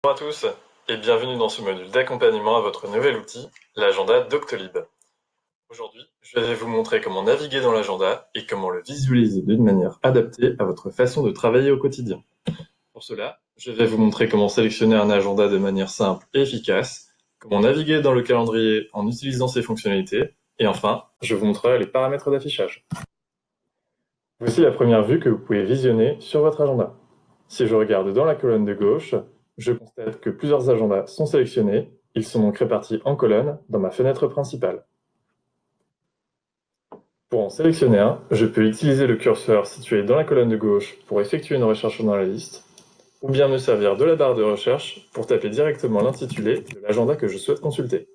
Bonjour à tous et bienvenue dans ce module d'accompagnement à votre nouvel outil, l'agenda Doctolib. Aujourd'hui, je vais vous montrer comment naviguer dans l'agenda et comment le visualiser d'une manière adaptée à votre façon de travailler au quotidien. Pour cela, je vais vous montrer comment sélectionner un agenda de manière simple et efficace, comment naviguer dans le calendrier en utilisant ses fonctionnalités, et enfin, je vous montrerai les paramètres d'affichage. Voici la première vue que vous pouvez visionner sur votre agenda. Si je regarde dans la colonne de gauche, je constate que plusieurs agendas sont sélectionnés. Ils sont donc répartis en colonnes dans ma fenêtre principale. Pour en sélectionner un, je peux utiliser le curseur situé dans la colonne de gauche pour effectuer une recherche dans la liste, ou bien me servir de la barre de recherche pour taper directement l'intitulé de l'agenda que je souhaite consulter.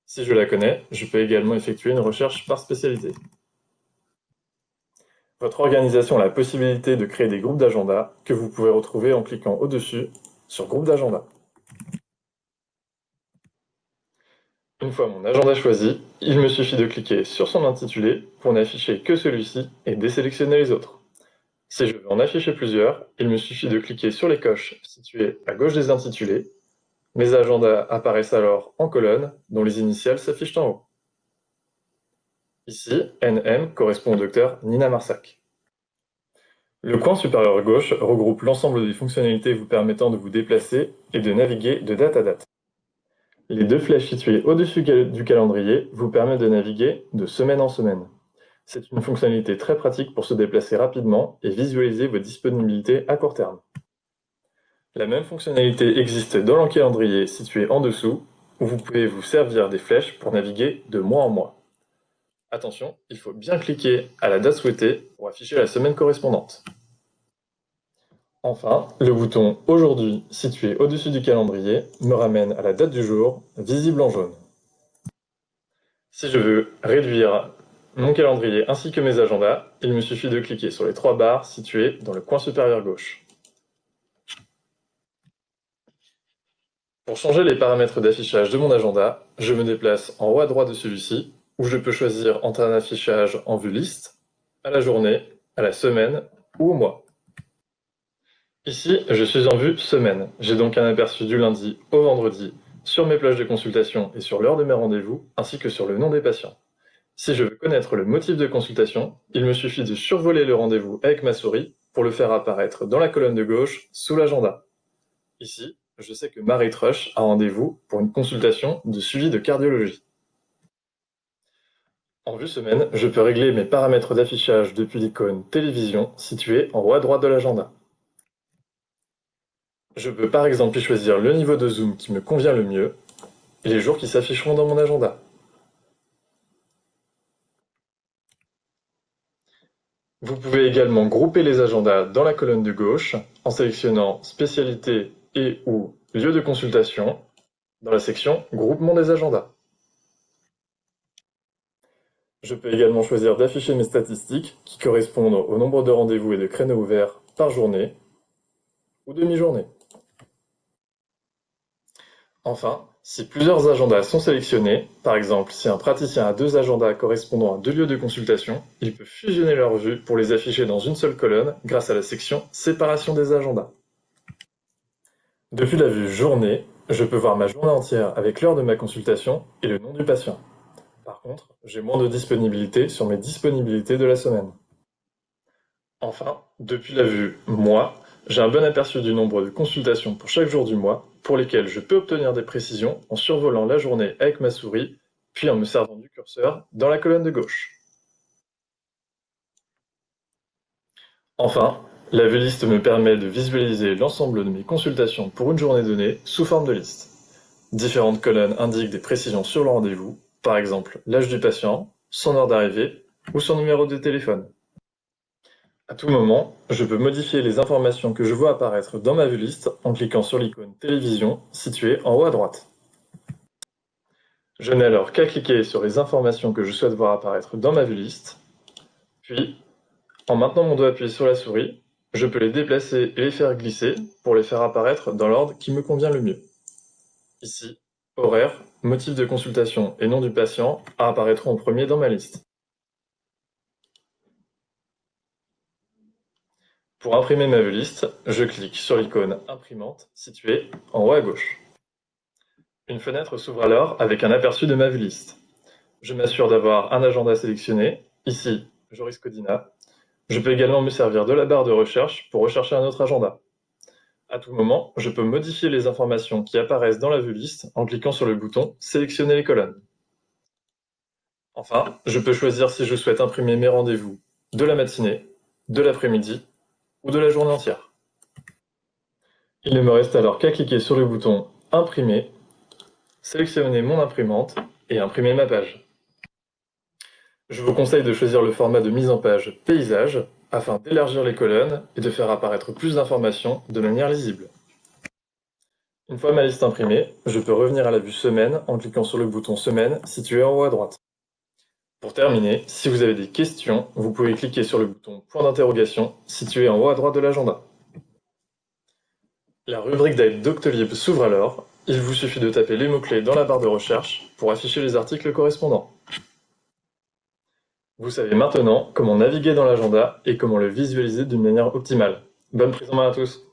Si je la connais, je peux également effectuer une recherche par spécialité. Votre organisation a la possibilité de créer des groupes d'agenda que vous pouvez retrouver en cliquant au-dessus sur Groupe d'agenda. Une fois mon agenda choisi, il me suffit de cliquer sur son intitulé pour n'afficher que celui-ci et désélectionner les autres. Si je veux en afficher plusieurs, il me suffit de cliquer sur les coches situées à gauche des intitulés. Mes agendas apparaissent alors en colonne dont les initiales s'affichent en haut. Ici, NM correspond au docteur Nina Marsac. Le coin supérieur gauche regroupe l'ensemble des fonctionnalités vous permettant de vous déplacer et de naviguer de date à date. Les deux flèches situées au-dessus du calendrier vous permettent de naviguer de semaine en semaine. C'est une fonctionnalité très pratique pour se déplacer rapidement et visualiser vos disponibilités à court terme. La même fonctionnalité existe dans le calendrier situé en dessous, où vous pouvez vous servir des flèches pour naviguer de mois en mois. Attention, il faut bien cliquer à la date souhaitée pour afficher la semaine correspondante. Enfin, le bouton Aujourd'hui situé au-dessus du calendrier me ramène à la date du jour, visible en jaune. Si je veux réduire mon calendrier ainsi que mes agendas, il me suffit de cliquer sur les trois barres situées dans le coin supérieur gauche. Pour changer les paramètres d'affichage de mon agenda, je me déplace en haut à droite de celui-ci, où je peux choisir entre un affichage en vue liste, à la journée, à la semaine ou au mois. Ici, je suis en vue semaine. J'ai donc un aperçu du lundi au vendredi sur mes plages de consultation et sur l'heure de mes rendez-vous, ainsi que sur le nom des patients. Si je veux connaître le motif de consultation, il me suffit de survoler le rendez-vous avec ma souris pour le faire apparaître dans la colonne de gauche sous l'agenda. Ici, je sais que Marie Trush a rendez-vous pour une consultation de suivi de cardiologie. En vue semaine, je peux régler mes paramètres d'affichage depuis l'icône télévision située en haut à droite de l'agenda. Je peux par exemple y choisir le niveau de zoom qui me convient le mieux et les jours qui s'afficheront dans mon agenda. Vous pouvez également grouper les agendas dans la colonne de gauche en sélectionnant Spécialité et ou Lieu de consultation dans la section Groupement des agendas. Je peux également choisir d'afficher mes statistiques qui correspondent au nombre de rendez-vous et de créneaux ouverts par journée ou demi-journée. Enfin, si plusieurs agendas sont sélectionnés, par exemple si un praticien a deux agendas correspondant à deux lieux de consultation, il peut fusionner leurs vues pour les afficher dans une seule colonne grâce à la section Séparation des agendas. Depuis la vue Journée, je peux voir ma journée entière avec l'heure de ma consultation et le nom du patient. Par contre, j'ai moins de disponibilité sur mes disponibilités de la semaine. Enfin, depuis la vue Mois, j'ai un bon aperçu du nombre de consultations pour chaque jour du mois, pour lesquelles je peux obtenir des précisions en survolant la journée avec ma souris, puis en me servant du curseur dans la colonne de gauche. Enfin, la vue liste me permet de visualiser l'ensemble de mes consultations pour une journée donnée sous forme de liste. Différentes colonnes indiquent des précisions sur le rendez-vous, par exemple l'âge du patient, son heure d'arrivée ou son numéro de téléphone. À tout moment, je peux modifier les informations que je vois apparaître dans ma vue liste en cliquant sur l'icône télévision située en haut à droite. Je n'ai alors qu'à cliquer sur les informations que je souhaite voir apparaître dans ma vue liste, puis, en maintenant mon doigt appuyé sur la souris, je peux les déplacer et les faire glisser pour les faire apparaître dans l'ordre qui me convient le mieux. Ici, horaire, motif de consultation et nom du patient apparaîtront en premier dans ma liste. Pour imprimer ma vue liste, je clique sur l'icône Imprimante située en haut à gauche. Une fenêtre s'ouvre alors avec un aperçu de ma vue liste. Je m'assure d'avoir un agenda sélectionné, ici Joris Codina. Je peux également me servir de la barre de recherche pour rechercher un autre agenda. À tout moment, je peux modifier les informations qui apparaissent dans la vue liste en cliquant sur le bouton Sélectionner les colonnes. Enfin, je peux choisir si je souhaite imprimer mes rendez-vous de la matinée, de l'après-midi ou de la journée entière. Il ne me reste alors qu'à cliquer sur le bouton Imprimer, sélectionner mon imprimante et imprimer ma page. Je vous conseille de choisir le format de mise en page paysage afin d'élargir les colonnes et de faire apparaître plus d'informations de manière lisible. Une fois ma liste imprimée, je peux revenir à la vue semaine en cliquant sur le bouton Semaine situé en haut à droite. Pour terminer, si vous avez des questions, vous pouvez cliquer sur le bouton Point d'interrogation situé en haut à droite de l'agenda. La rubrique d'aide Doctolib s'ouvre alors. Il vous suffit de taper les mots-clés dans la barre de recherche pour afficher les articles correspondants. Vous savez maintenant comment naviguer dans l'agenda et comment le visualiser d'une manière optimale. Bonne prise en main à tous!